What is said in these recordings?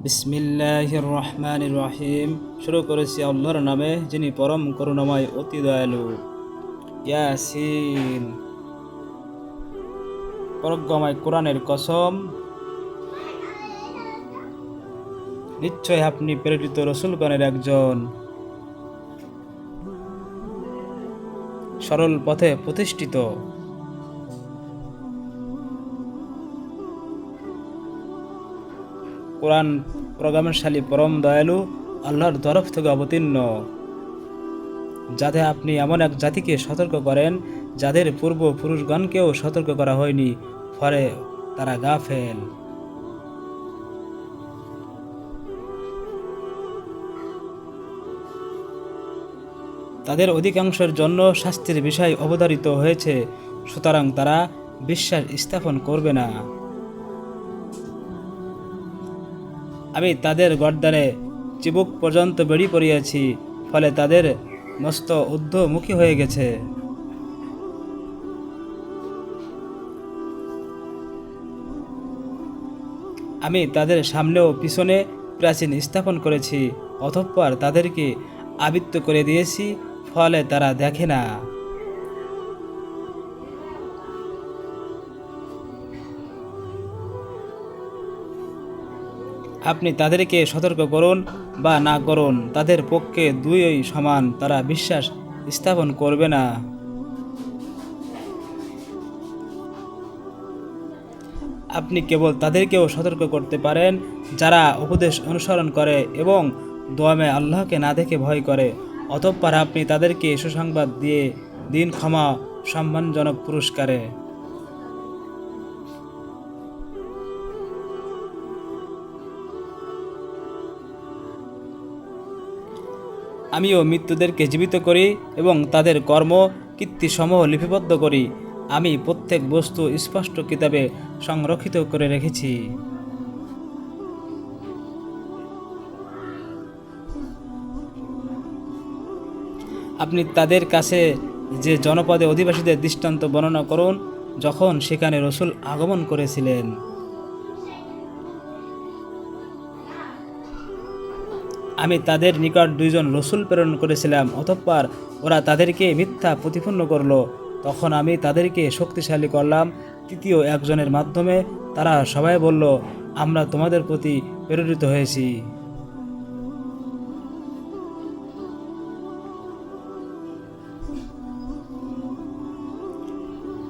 বিসমিল্লাহির রহমানির রহিম। শুরু করেছি আল্লাহর নামে, যিনি পরম করুণাময় অতি দয়ালু। ইয়াসিন। পরজ্ঞাময় কোরআনের কসম, নিশ্চয় আপনি প্রেরিত রসূলগণের একজন, সরল পথে প্রতিষ্ঠিত। কোরআন প্রজ্ঞাশালী পরম দয়ালু আল্লাহর তরফ থেকে অবতীর্ণ, যাতে আপনি এমন এক জাতিকে সতর্ক করেন যাদের পূর্বপুরুষগণকেও সতর্ক করা হয়নি, ফলে তারা গাফেল। তাদের অধিকাংশের জন্য শাস্তির বিষয় অবধারিত হয়েছে, সুতরাং তারা বিশ্বাস স্থাপন করবে না। আমি তাদের গর্দানে চিবুক পর্যন্ত বেড়ি পড়িয়েছি, ফলে তাদের মস্ত ঊর্ধ্বমুখী হয়ে গেছে। আমি তাদের সামনে ও পিছনে প্রাচীন স্থাপন করেছি, অতঃপর তাদেরকে আবৃত করে দিয়েছি, ফলে তারা দেখে না। আপনি তাদেরকে সতর্ক করুন বা না করুন, তাদের পক্ষে দুইই সমান, তারা বিশ্বাস স্থাপন করবে না। আপনি কেবল তাদেরকেও সতর্ক করতে পারেন যারা উপদেশ অনুসরণ করে এবং দোয়ামে আল্লাহকে না দেখে ভয় করে, অতঃপর আপনি তাদেরকে সুসংবাদ দিয়ে দিন ক্ষমা সম্মানজনক পুরস্কারে। আমিও মৃত্যুদেরকে জীবিত করি এবং তাদের কর্ম কীর্তিসমূহ লিপিবদ্ধ করি। আমি প্রত্যেক বস্তু স্পষ্ট কিতাবে সংরক্ষিত করে রেখেছি। আপনি তাদের কাছে যে জনপদে অধিবাসীদের দৃষ্টান্ত বর্ণনা করুন, যখন সেখানে রসূল আগমন করেছিলেন। আমি তাদের নিকট দুইজন রসূল প্রেরণ করেছিলাম, অতঃপর ওরা তাদেরকে মিথ্যা প্রতিপন্ন করল। তখন আমি তাদেরকে শক্তিশালী করলাম তৃতীয় একজনের মাধ্যমে। তারা সবাই বলল, আমরা তোমাদের প্রতি প্রেরিত হয়েছি।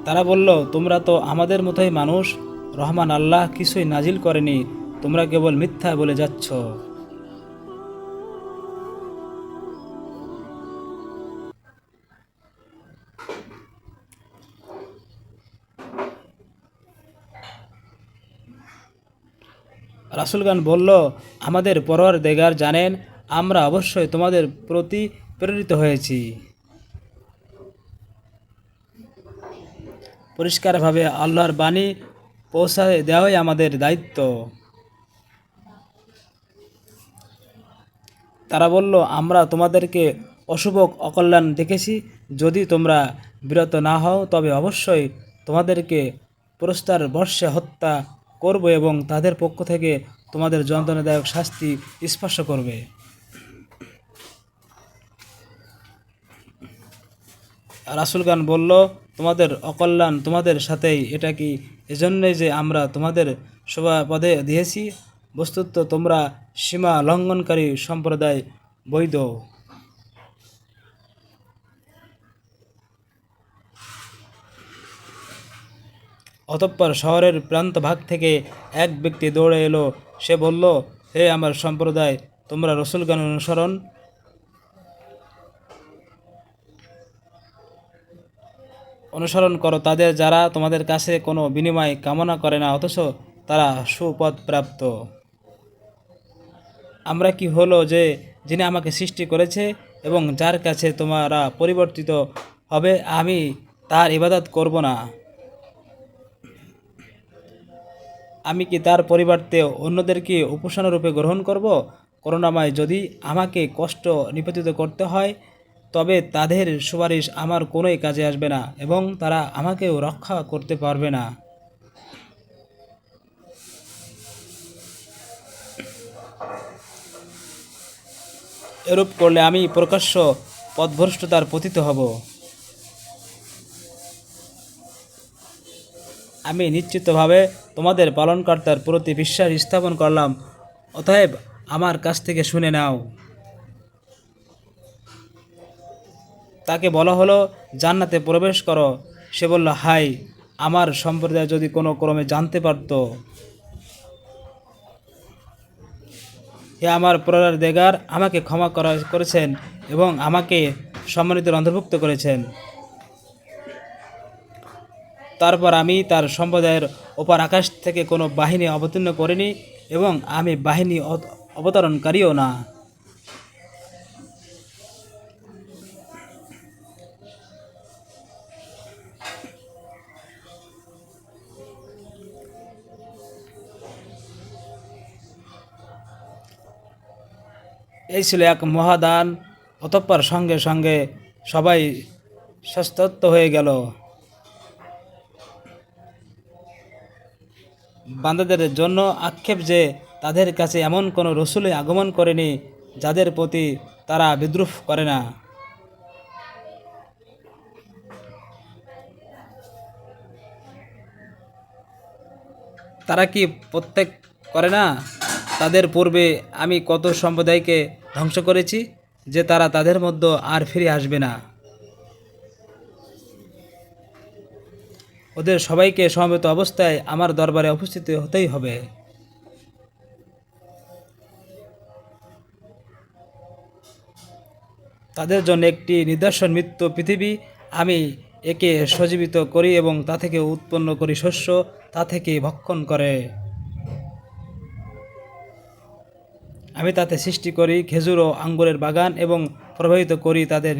তারা বলল, তোমরা তো আমাদের মতোই মানুষ, রহমান আল্লাহ কিছুই নাজিল করেনি, তোমরা কেবল মিথ্যা বলে যাচ্ছ। রাসূলগণ বলল, আমাদের পরওয়ারদিগার জানেন, আমরা অবশ্যই তোমাদের প্রতি প্রেরিত হয়েছি। পরিষ্কারভাবে আল্লাহর বাণী পৌঁছায় দেওয়াই আমাদের দায়িত্ব। তারা বলল, আমরা তোমাদেরকে অশুভ অকল্যাণ দেখেছি, যদি তোমরা বিরত না হও তবে অবশ্যই তোমাদেরকে পুরস্কার বর্ষে হত্যা করব এবং তাদের পক্ষ থেকে তোমাদের যন্ত্রণাদায়ক শাস্তি স্পর্শ করবে। রাসূলগণ বলল, তোমাদের অকল্যাণ তোমাদের সাথেই, এটা কি এজন্যই যে আমরা তোমাদের শোভাপদে দিয়েছি? বস্তুত তোমরা সীমা লঙ্ঘনকারী সম্প্রদায় বৈধ। অতঃপর শহরের প্রান্তভাগ থেকে এক ব্যক্তি দৌড়ে এলো। সে বলল, হে আমার সম্প্রদায়, তোমরা রসূলগণ অনুসরণ করো তাদের, যারা তোমাদের কাছে কোনো বিনিময় কামনা করে না, অথচ তারা সুপথ প্রাপ্ত। আমরা কি হলো যে যিনি আমাকে সৃষ্টি করেছে এবং যার কাছে তোমরা পরিবর্তিত হবে, আমি তার ইবাদত করব না? আমি কি তার পরিবর্তে অন্যদেরকে উপাসনারূপে গ্রহণ করব? করুণাময়, যদি আমাকে কষ্ট নিপতিত করতে হয়, তবে তাদের সুপারিশ আমার কোনোই কাজে আসবে না এবং তারা আমাকেও রক্ষা করতে পারবে না। এরূপ করলে আমি প্রকাশ্য পথভ্রষ্টতার পতিত হব। আমি নিশ্চিতভাবে তোমাদের পালনকর্তার প্রতি বিশ্বাস স্থাপন করলাম, অতএব আমার কাছ থেকে শুনে নাও। তাকে বলা হলো, জান্নাতে প্রবেশ করো। সে বলল, হাই, আমার সম্প্রদায় যদি কোনো ক্রমে জানতে পারত। হে আমার পরওয়ারদিগার, আমাকে ক্ষমা করেছেন এবং আমাকে সম্মানিতের অন্তর্ভুক্ত করেছেন। তারপর আমি তার সম্প্রদায়ের ওপার আকাশ থেকে কোনো বাহিনী অবতীর্ণ করিনি এবং আমি বাহিনী অবতরণকারীও না। এই ছিল এক মহাদান। অতঃপর সঙ্গে সঙ্গে সবাই সস্তত্ব হয়ে গেল। বান্দাদের জন্য আক্ষেপ যে তাদের কাছে এমন কোনো রসুলই আগমন করেনি যাদের প্রতি তারা বিদ্রুপ করে না। তারা কি প্রত্যেক করে না, তাদের পূর্বে আমি কত সম্প্রদায়কে ধ্বংস করেছি যে তারা তাদের মধ্যে আর ফিরে আসবে না। ওদের সবাইকে সমবেত অবস্থায় আমার দরবারে উপস্থিত হতেই হবে। তাদের জন্য একটি নিদর্শন মৃত্যু পৃথিবী। আমি একে সজীবিত করি এবং তা থেকে উৎপন্ন করি শস্য, তা থেকে ভক্ষণ করে। আমি তাতে সৃষ্টি করি খেজুর ও আঙ্গুরের বাগান এবং প্রবাহিত করি তাদের